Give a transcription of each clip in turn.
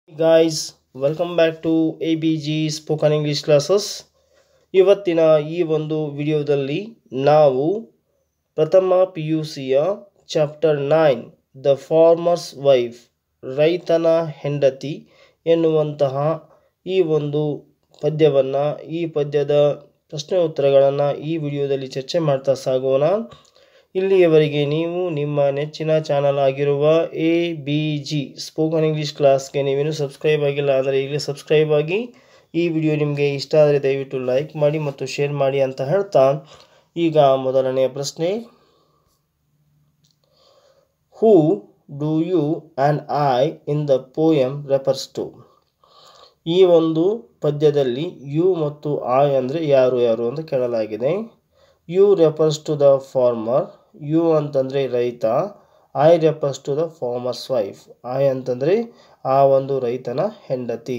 Guys, welcome back to ABG Spoken English classes. ಇವತ್ತಿನ ಈ ಒಂದು ವಿಡಿಯೋದಲ್ಲಿ ನಾವು ಪ್ರಥಮ PUCಯ ಚಾಪ್ಟರ್ 9 ದ ಫಾರ್ಮರ್ಸ್ ವೈಫ್ ರೈತನ ಹೆಂಡತಿ ಎನ್ನುವಂತಹ ಈ ಒಂದು ಪದ್ಯವನ್ನು ಈ ಪದ್ಯದ ಪ್ರಶ್ನೆ ಉತ್ತರಗಳನ್ನು ಈ ವಿಡಿಯೋದಲ್ಲಿ ಚರ್ಚೆ ಮಾಡ್ತಾ ಸಾಗೋಣ. ಇಲ್ಲಿಯವರೆಗೆ ನೀವು ನಿಮ್ಮ ನೆಚ್ಚಿನ ಚಾನಲ್ ಆಗಿರುವ ABG ಸ್ಪೋಕನ್ ಇಂಗ್ಲೀಷ್ ಕ್ಲಾಸ್ಗೆ ನೀವೇನು ಸಬ್ಸ್ಕ್ರೈಬ್ ಆಗಿಲ್ಲ ಅಂದರೆ ಈಗಲೇ ಸಬ್ಸ್ಕ್ರೈಬ್ ಆಗಿ. ಈ ವಿಡಿಯೋ ನಿಮಗೆ ಇಷ್ಟ ಆದರೆ ದಯವಿಟ್ಟು ಲೈಕ್ ಮಾಡಿ ಮತ್ತು ಶೇರ್ ಮಾಡಿ ಅಂತ ಹೇಳ್ತಾ ಈಗ ಮೊದಲನೆಯ ಪ್ರಶ್ನೆ, who do you and I in the poem refers to? ಈ ಒಂದು ಪದ್ಯದಲ್ಲಿ ಯು ಮತ್ತು ಐ ಅಂದರೆ ಯಾರು ಯಾರು ಅಂತ ಕೇಳಲಾಗಿದೆ. You refers to the farmer, you ಅಂತಂದರೆ ರೈತ, I refers to the farmer's wife, I ಅಂತಂದರೆ ಆ ಒಂದು ರೈತನ ಹೆಂಡತಿ.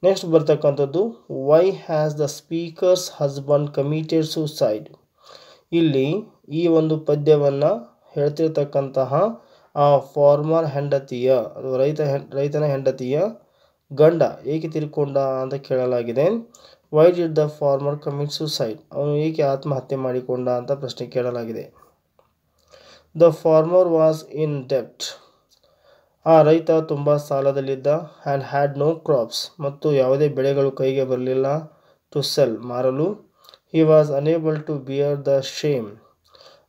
ನೆಕ್ಸ್ಟ್ ಬರ್ತಕ್ಕಂಥದ್ದು, why has the speaker's husband committed suicide? ಇಲ್ಲಿ ಈ ಒಂದು ಪದ್ಯವನ್ನು ಹೇಳ್ತಿರ್ತಕ್ಕಂತಹ ಆ ಫಾರ್ಮರ್ ಹೆಂಡತಿಯ ಅದು ರೈತನ ಹೆಂಡತಿಯ ಗಂಡ ಏಕೆ ತೀರಿಕೊಂಡ ಅಂತ ಕೇಳಲಾಗಿದೆ. Why did the farmer commit suicide? ಅವನು ಏಕೆ ಆತ್ಮಹತ್ಯೆ ಮಾಡಿಕೊಂಡ ಅಂತ ಪ್ರಶ್ನೆ ಕೇಳಲಾಗಿದೆ. ದ ಫಾರ್ಮರ್ ವಾಸ್ ಇನ್ ಡೆಬ್ಟ್. ಆ ರೈತ ತುಂಬ ಸಾಲದಲ್ಲಿದ್ದ. ಆ್ಯಂಡ್ ಹ್ಯಾಡ್ ನೋ ಕ್ರಾಪ್ಸ್, ಮತ್ತು ಯಾವುದೇ ಬೆಳೆಗಳು ಕೈಗೆ ಬರಲಿಲ್ಲ. ಟು ಸೆಲ್, ಮಾರಲು. He was unable to bear the shame.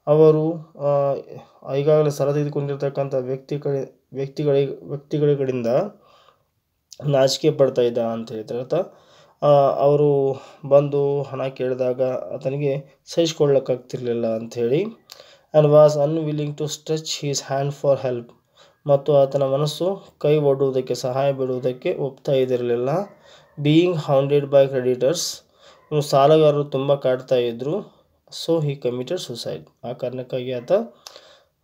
ಅವರು ಈಗಾಗಲೇ ಸಾಲ ತೆಗೆದುಕೊಂಡಿರ್ತಕ್ಕಂಥ ವ್ಯಕ್ತಿಗಳಿಂದ ನಾಚಿಕೆ ಪಡ್ತಾ ಇದ್ದ ಅಂತ ಹೇಳ್ತಾ ಅವರು ಬಂದು ಹಣ ಕೇಳಿದಾಗ ಆತನಿಗೆ ಸಹಿಸ್ಕೊಳ್ಳೋಕ್ಕಾಗ್ತಿರ್ಲಿಲ್ಲ ಅಂಥೇಳಿ. And was unwilling to stretch his hand for help, ಮತ್ತು ಆತನ ಮನಸ್ಸು ಕೈ ಒಡ್ಡುವುದಕ್ಕೆ ಸಹಾಯ ಬಿಡುವುದಕ್ಕೆ ಒಪ್ತಾ ಇದ್ದಿರಲಿಲ್ಲ. ಬೀಯಿಂಗ್ ಹೌಂಡೆಡ್ ಬೈ ಕ್ರೆಡಿಟರ್ಸ್, ಸಾಲಗಾರರು ತುಂಬ ಕಾಡ್ತಾ ಇದ್ದರು. ಸೊ ಹಿ ಕಮಿಟೆಡ್ ಸುಸೈಡ್, ಆ ಕಾರಣಕ್ಕಾಗಿ ಆತ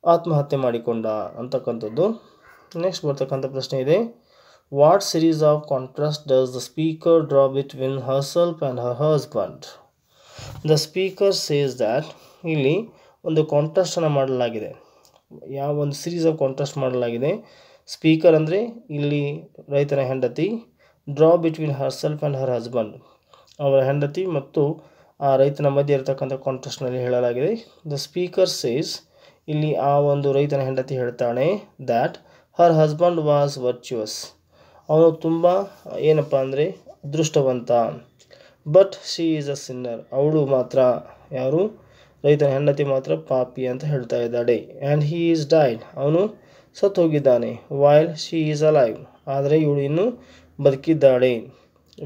ಆತ್ಮಹತ್ಯೆ ಮಾಡಿಕೊಂಡ ಅಂತಕ್ಕಂಥದ್ದು. ನೆಕ್ಸ್ಟ್ ಬರ್ತಕ್ಕಂಥ ಪ್ರಶ್ನೆ ಇದೆ, what series of contrast does the speaker draw between herself and her husband? The speaker says that, ಇಲ್ಲಿ ಒಂದು ಕಾಂಟ್ರಾಸ್ಟನ್ನು ಮಾಡಲಾಗಿದೆ. ಯಾವ ಒಂದು ಸೀರೀಸ್ ಆಫ್ ಕಾಂಟ್ರಾಸ್ಟ್ ಮಾಡಲಾಗಿದೆ. ಸ್ಪೀಕರ್ ಅಂದರೆ ಇಲ್ಲಿ ರೈತನ ಹೆಂಡತಿ, draw between herself and her husband ಅವರ ಹೆಂಡತಿ ಮತ್ತು ಆ ರೈತನ ಮಧ್ಯೆ ಇರತಕ್ಕಂಥ ಕಾಂಟ್ರಾಸ್ಟ್ನಲ್ಲಿ ಹೇಳಲಾಗಿದೆ. ದ ಸ್ಪೀಕರ್ ಸೇಸ್, ಇಲ್ಲಿ ಆ ಒಂದು ರೈತನ ಹೆಂಡತಿ ಹೇಳ್ತಾಳೆ, that her husband was virtuous, ಅವನು ತುಂಬ ಏನಪ್ಪ ಅಂದರೆ ಅದೃಷ್ಟವಂತ. But she is a sinner, ಅವಳು ಮಾತ್ರ, ಯಾರು ರೈತನ ಹೆಂಡತಿ ಮಾತ್ರ ಪಾಪಿ ಅಂತ ಹೇಳ್ತಾ ಇದ್ದಾಳೆ. ಆ್ಯಂಡ್ ಹಿ ಈಸ್ ಡೈಡ್, ಅವನು ಸತ್ತು ಹೋಗಿದ್ದಾನೆ. ವೈಲ್ ಶಿ ಈಸ್ ಅಲೈವ್, ಆದರೆ ಇವಳು ಇನ್ನೂ ಬದುಕಿದ್ದಾಳೆ.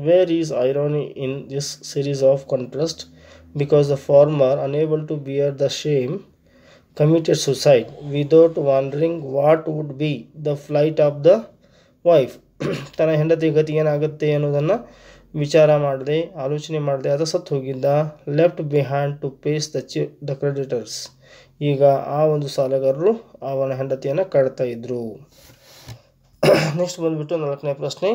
Where is irony in this series of contrast? Because the farmer unable to bear the shame committed suicide without wondering what would be the flight of the wife. ತನ್ನ ಹೆಂಡತಿ ಗತಿ ಏನಾಗುತ್ತೆ ಅನ್ನೋದನ್ನು ವಿಚಾರ ಮಾಡದೆ, ಆಲೋಚನೆ ಮಾಡದೆ ಆತ ಸತ್ತು ಹೋಗಿದ್ದ. Left behind to face the creditors, ಈಗ ಆ ಒಂದು ಸಾಲಗಾರರು ಅವನ ಹೆಂಡತಿಯನ್ನು ಕಾಡ್ತಾ ಇದ್ರು. ನೆಕ್ಸ್ಟ್ ಬಂದುಬಿಟ್ಟು 4ನೇ ಪ್ರಶ್ನೆ,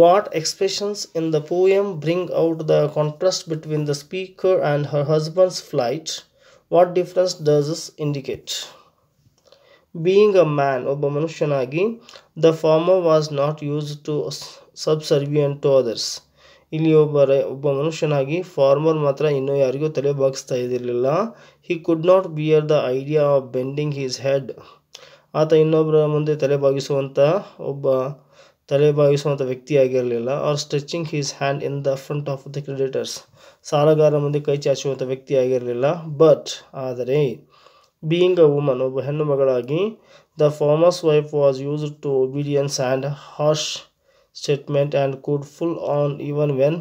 what expressions in the poem bring out the contrast between the speaker and her husband's flight? What difference does this indicate? Being a man, ಒಬ್ಬ ಮನುಷ್ಯನಾಗಿ, the farmer was not use to subservient to others. ಇಲ್ಲಿ ಒಬ್ಬ ಮನುಷ್ಯನಾಗಿ ಫಾರ್ಮರ್ ಮಾತ್ರ ಇನ್ನೂ ಯಾರಿಗೂ ತಲೆ ಬಾಗಿಸ್ತಾ ಇದ್ದಿರಲಿಲ್ಲ. He could not bear the idea of bending his head, ಆತ ಇನ್ನೊಬ್ಬರ ಮುಂದೆ ತಲೆ ಬಾಗಿಸುವಂಥ ವ್ಯಕ್ತಿಯಾಗಿರಲಿಲ್ಲ. Or stretching his hand in the front of the creditors, ಸಾಲಗಾರರ ಮುಂದೆ ಕೈ ಚಾಚುವಂಥ ವ್ಯಕ್ತಿಯಾಗಿರಲಿಲ್ಲ. ಬಟ್ ಆದರೆ ಬೀಯಿಂಗ್ ಅ ವುಮನ್, ಒಬ್ಬ ಹೆಣ್ಣು ಮಗಳಾಗಿ, the farmer's wife was used to obedience and harsh statement and could pull on even when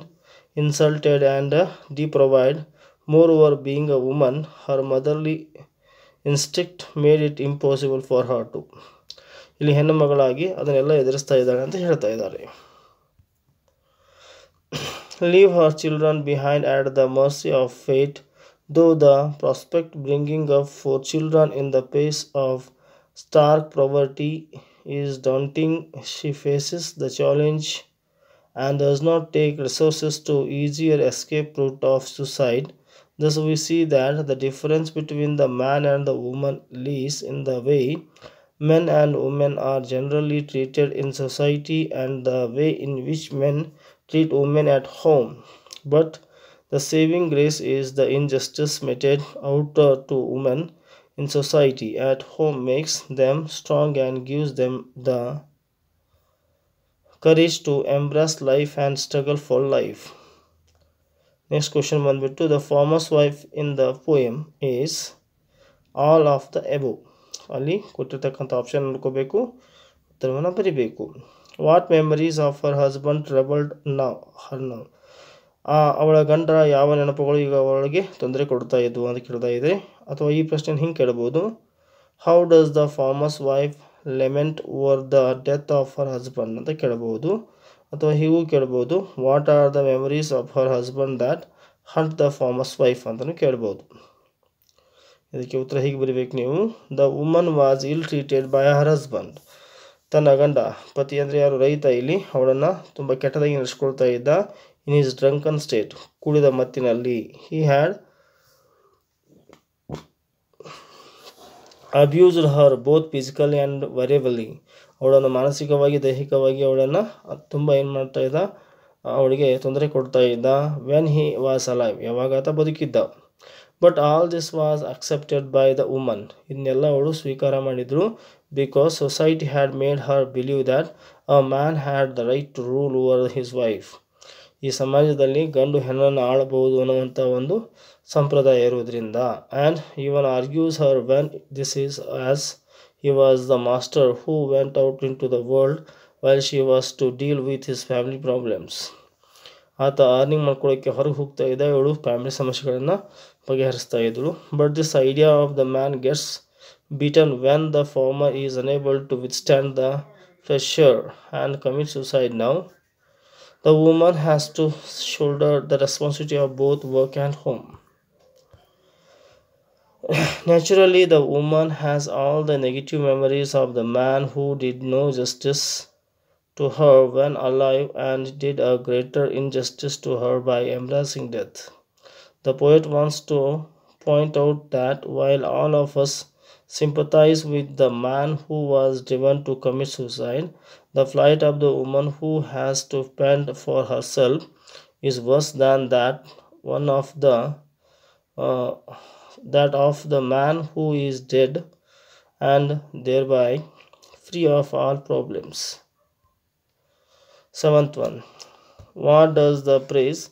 insulted and deprived. Moreover being a woman, her motherly instinct made it impossible for her to. ಇಲ್ಲಿ ಹೆಣ್ಣು ಮಗಳಾಗಿ ಅದನ್ನೆಲ್ಲ ಎದುರಿಸ್ತಾ ಇದ್ದಾಳೆ ಅಂತ ಹೇಳ್ತಾ ಇದ್ದಾರೆ. Leave her children behind at the mercy of fate. Though the prospect bringing up 4 children in the face of stark poverty is daunting, she faces the challenge and does not take resources to easier escape route of suicide. Thus we see that the difference between the man and the woman lies in the way men and women are generally treated in society and the way in which men treat women at home. But the saving grace is the injustice meted out to women in society at home makes them strong and gives them the courage to embrace life and struggle for life. Next question ಬಂದ್ಬಿಟ್ಟು the farmer's wife in the poem is all of the above. ಅಲ್ಲಿ ಕೊಟ್ಟಿರ್ತಕ್ಕಂಥ option ನೋಡ್ಕೋಬೇಕು, ಉತ್ತರವನ್ನು ಬರಿಬೇಕು. What memories of her husband troubled now. ಅವಳ ಗಂಡರ ಯಾವ ನೆನಪುಗಳು ಈಗ ಅವಳಿಗೆ ತೊಂದರೆ ಕೊಡ್ತಾ ಇದ್ವು ಅಂತ ಕೇಳ್ತಾ ಇದೆ. ಅಥವಾ ಈ ಪ್ರಶ್ನೆ ಹಿಂಗೆ ಕೇಳ್ಬೋದು, how does the farmer's wife lament over the death of her husband ಅಂತ ಕೇಳ್ಬೋದು. ಅಥವಾ ಹೀಗೂ ಕೇಳ್ಬೋದು, what are the memories of her husband that haunt the farmer's wife ಅಂತಲೂ ಕೇಳ್ಬೋದು. ಇದಕ್ಕೆ ಉತ್ತರ ಹೀಗೆ ಬರೀಬೇಕು ನೀವು, the woman was ill treated by her husband. ತನ್ನ ಗಂಡ, ಪತಿ ಅಂದರೆ ಯಾರು, ರೈತ, ಇಲ್ಲಿ ಅವಳನ್ನು ತುಂಬ ಕೆಟ್ಟದಾಗಿ ನಡೆಸ್ಕೊಳ್ತಾ ಇದ್ದ. ಇನ್ ಈಸ್ ಡ್ರಂಕನ್ ಸ್ಟೇಟ್, ಕುಡಿದ ಮತ್ತಿನಲ್ಲಿ. He had abused her both physically and verbally. ಅವಳನ್ನು ಮಾನಸಿಕವಾಗಿ ದೈಹಿಕವಾಗಿ ಅವಳನ್ನು ತುಂಬ ಏನು ಮಾಡ್ತಾ ಇದ್ದ, ಅವಳಿಗೆ ತೊಂದರೆ ಕೊಡ್ತಾ ಇದ್ದ. ವೆನ್ ಹಿ ವಾಸ್ ಅಲೈವ್, ಯಾವಾಗ ಆತ ಬದುಕಿದ್ದ. But all this was accepted by the woman, ಇದನ್ನೆಲ್ಲ ಅವಳು ಸ್ವೀಕಾರ ಮಾಡಿದ್ರು. Because society had made her believe that a man had the right to rule over his wife. ಈ ಸಮಾಜದಲ್ಲಿ ಗಂಡು ಹೆಣ್ಣನ್ನು ಆಳಬಹುದು ಅನ್ನುವಂಥ ಒಂದು ಸಂಪ್ರದಾಯ ಇರುವುದರಿಂದ. And even argues her when this is as he was the master who went out into the world while she was to deal with his family problems. ಆತ ಅರ್ನಿಂಗ್ ಮಾಡ್ಕೊಳ್ಳೋಕ್ಕೆ ಹೊರಗೆ ಹೋಗ್ತಾ ಇದ್ದ, ಇವಳು ಫ್ಯಾಮಿಲಿ ಸಮಸ್ಯೆಗಳನ್ನು ಬಗೆಹರಿಸ್ತಾ ಇದ್ದರು. But this idea of the man gets beaten when the farmer is unable to withstand the pressure and commits suicide. Now the woman has to shoulder the responsibility of both work and home. Naturally, the woman has all the negative memories of the man who did no justice to her when alive and did a greater injustice to her by embracing death. The poet wants to point out that while all of us sympathize with the man who was driven to commit suicide, the plight of the woman who has to fend for herself is worse than that of the man who is dead and thereby free of all problems. Seventh one, what does the phrase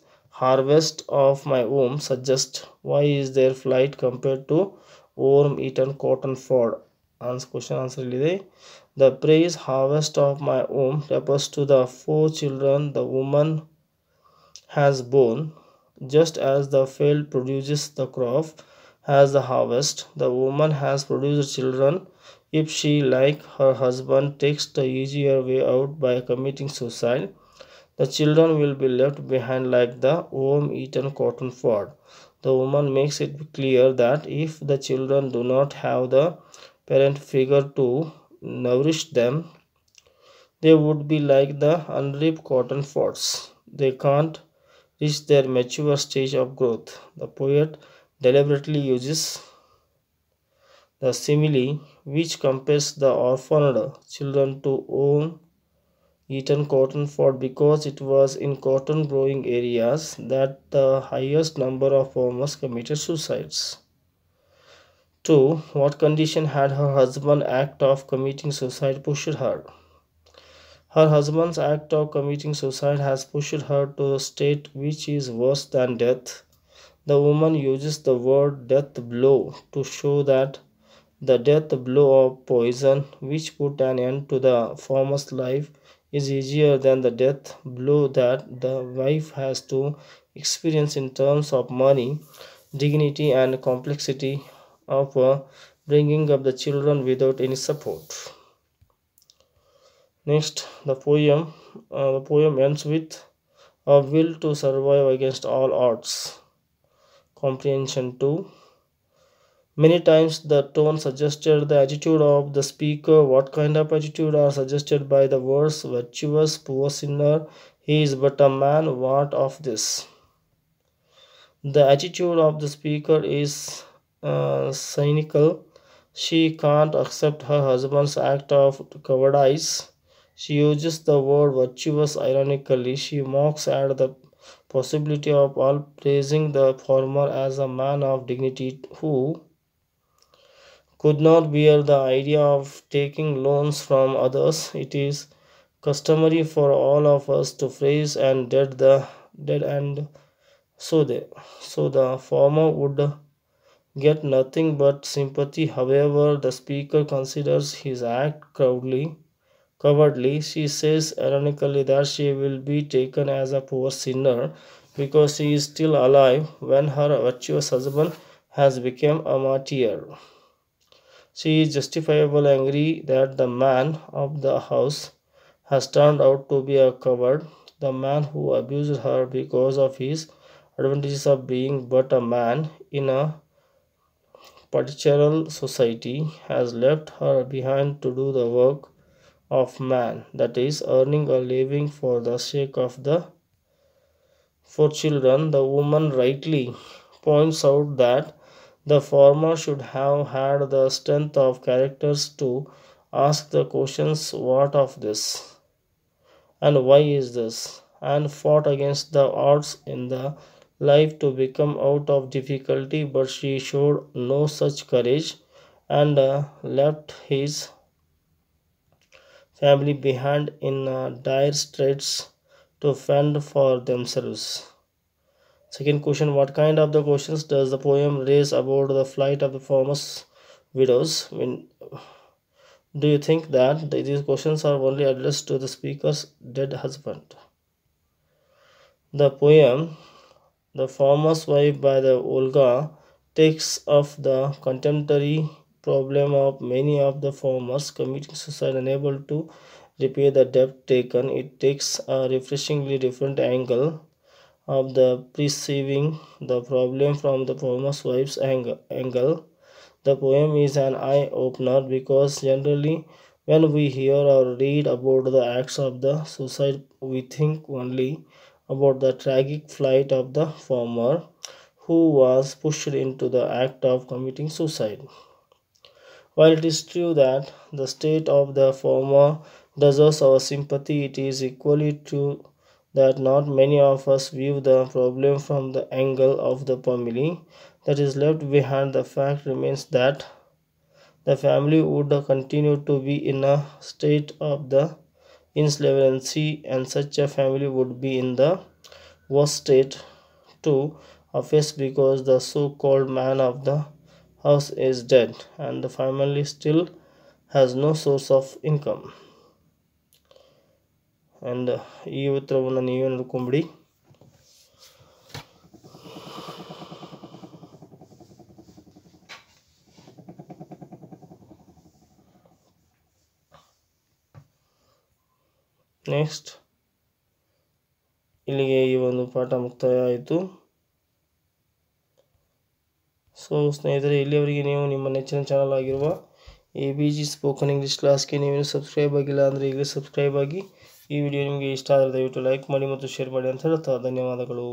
harvest of my womb suggest? Why is their flight compared to worm eaten cotton ford? Question answer ಇದೆ. The phrase harvest of my womb refers to the 4 children the woman has born. Just as the field produces the crop as the harvest, the woman has produced children. If she, like her husband, takes the easier way out by committing suicide, the children will be left behind like the worm-eaten cotton ford. The woman makes it clear that if the children do not have the parent figure to nourish them, they would be like the unripe cotton fords. They can't reach their mature stage of growth. The poet deliberately uses the simile which compares the orphaned children to worm-eaten cotton ford because it was in cotton growing areas that the highest number of farmers committed suicides. 2. What condition had her husband's act of committing suicide pushed her? Her husband's act of committing suicide has pushed her to a state which is worse than death. The woman uses the word death blow to show that the death blow of poison which put an end to the farmer's life is easier than the death blow that the wife has to experience in terms of money, dignity and complexity of bringing up the children without any support. Next, the poem ends with a will to survive against all odds. Comprehension 2. Many times the tone suggested the attitude of the speaker. What kind of attitude are suggested by the words virtuous, poor sinner, he is but a man? What of this? The attitude of the speaker is cynical. She can't accept her husband's act of cowardice. She uses the word virtuous ironically. She mocks at the possibility of all praising the former as a man of dignity who could not bear the idea of taking loans from others. It is customary for all of us to praise and dead and so the former would get nothing but sympathy. However, the speaker considers his act cowardly. She says ironically that she will be taken as a poor sinner because she is still alive when her virtuous husband has become a martyr. She is justifiably angry that the man of the house has turned out to be a coward. The man who abused her because of his advantages of being but a man in a patriarchal society has left her behind to do the work of man, that is, earning a living for the sake of the four children. The woman rightly points out that the former should have had the strength of characters to ask the questions what of this and why is this and fought against the odds in the life to become out of difficulty, but she showed no such courage and left his family behind in dire straits to fend for themselves. Second question: what kind of the questions does the poem raise about the flight of the famous widows? Do you think that these questions are only addressed to the speaker's dead husband? The poem, The Farmer's Wife by the Olga, takes up the contemporary problem of many of the farmers committing suicide unable to repay the debt taken. It takes a refreshingly different angle of the perceiving the problem from the farmer's wife's angle. The poem is an eye opener because generally, when we hear or read about the acts of the suicide, we think only about the tragic flight of the farmer who was pushed into the act of committing suicide. While it is true that the state of the former deserves our sympathy, it is equally true that not many of us view the problem from the angle of the family that is left behind. The fact remains that the family would continue to be in a state of the insolvency, and such a family would be in the worst state to affairs because the so-called man of the house is dead and the family still has no source of income. And ಈ ಉತ್ತರವನ್ನು ನೀವೇ ನೋಡ್ಕೊಂಬಿಡಿ. Next ಇಲ್ಲಿಗೆ ಈ ಒಂದು ಪಾಠ ಮುಕ್ತಾಯ ಆಯಿತು. So ಸ್ನೇಹಿತರೆ, ಇಲ್ಲಿಯವರೆಗೆ ನೀವು ನಿಮ್ಮ ನೆಚ್ಚಿನ ಚಾನಲ್ ಆಗಿರುವ ABG ಸ್ಪೋಕನ್ ಇಂಗ್ಲೀಷ್ ಕ್ಲಾಸ್ಗೆ ನೀವು ಸಬ್ಸ್ಕ್ರೈಬ್ ಆಗಿಲ್ಲ ಅಂದರೆ ಈಗಲೇ ಸಬ್ಸ್ಕ್ರೈಬ್ ಆಗಿ. ಈ ವಿಡಿಯೋ ನಿಮಗೆ ಇಷ್ಟ ಆದರೆ ದಯವಿಟ್ಟು ಲೈಕ್ ಮಾಡಿ ಮತ್ತು ಶೇರ್ ಮಾಡಿ ಅಂತ ಹೇಳ್ತಾ ಧನ್ಯವಾದಗಳು.